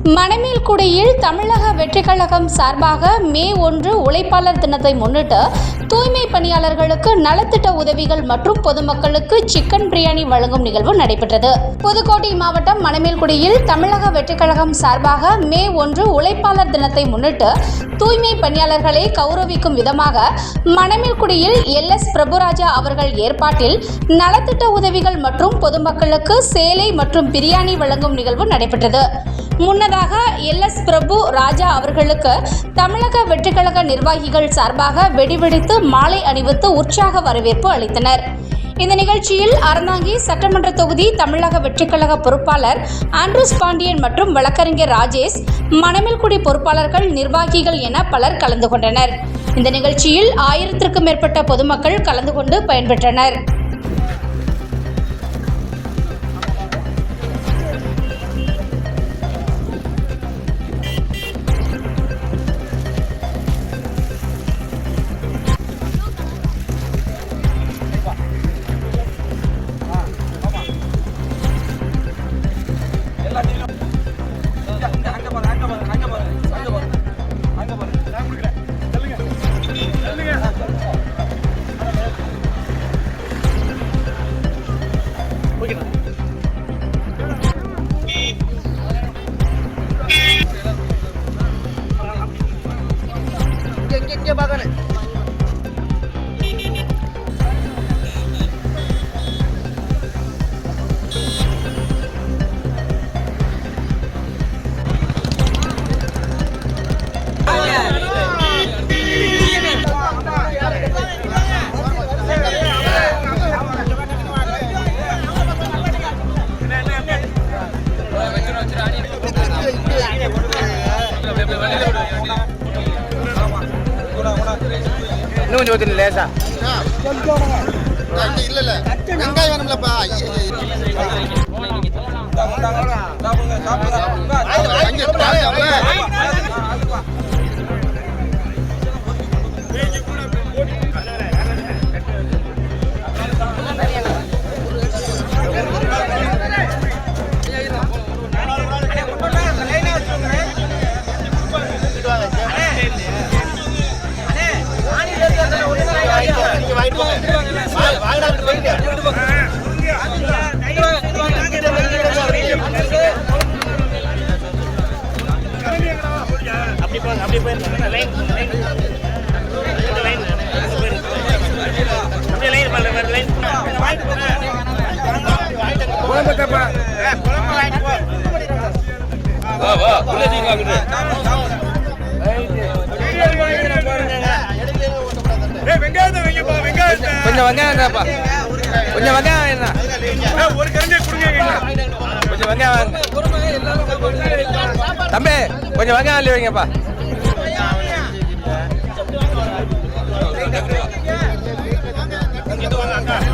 மணமேல்குடியில் தமிழக வெற்றிக் கழகம் சார்பாக மே 1 உழைப்பாளர் தினத்தை முன்னிட்டு தூய்மை பணியாளர்களுக்கு நலத்திட்ட உதவிகள் மற்றும் பொதுமக்களுக்கு சிக்கன் பிரியாணி வழங்கும் நிகழ்வு நடைபெற்றது. புதுக்கோட்டை மாவட்டம் மணமேல்குடியில் தமிழக வெற்றிக் கழகம் சார்பாக மே 1 உழைப்பாளர் தினத்தை முன்னிட்டு தூய்மை பணியாளர்களை கௌரவிக்கும் விதமாக மணமேல்குடியில் LS பிரபுராஜா அவர்கள் ஏற்பாட்டில் நலத்திட்ட உதவிகள் மற்றும் பொதுமக்களுக்கு சேலை மற்றும் பிரியாணி வழங்கும் நிகழ்வு நடைபெற்றது. முன்னதாக LS பிரபு ராஜா அவர்களுக்கு தமிழக வெற்றிக் கழக நிர்வாகிகள் சார்பாக வெடிவெடித்து மாலை அணிவித்து உற்சாக வரவேற்பு அளித்தனர். இந்த நிகழ்ச்சியில் அறந்தாங்கி சட்டமன்ற தொகுதி தமிழக வெற்றிக் கழக பொறுப்பாளர் ஆண்ட்ரூஸ் பாண்டியன் மற்றும் வழக்கறிஞர் ராஜேஷ், மணமேல்குடி பொறுப்பாளர்கள், நிர்வாகிகள் என பலர் கலந்து கொண்டனர். இந்த நிகழ்ச்சியில் 1000க்கும் மேற்பட்ட பொதுமக்கள் கலந்து கொண்டு பயன்பெற்றனர். இன்னும் கொஞ்சம் லேசா இல்ல வெங்காயம் வேணும்லப்பா. கொஞ்சம் வெங்காயம்ப்பா, கொஞ்சம் வெங்காயம் என்ன கொஞ்சம் வெங்காயம் தம்பி, கொஞ்சம் வெங்காயம் அள்ளி வைங்கப்பா. இது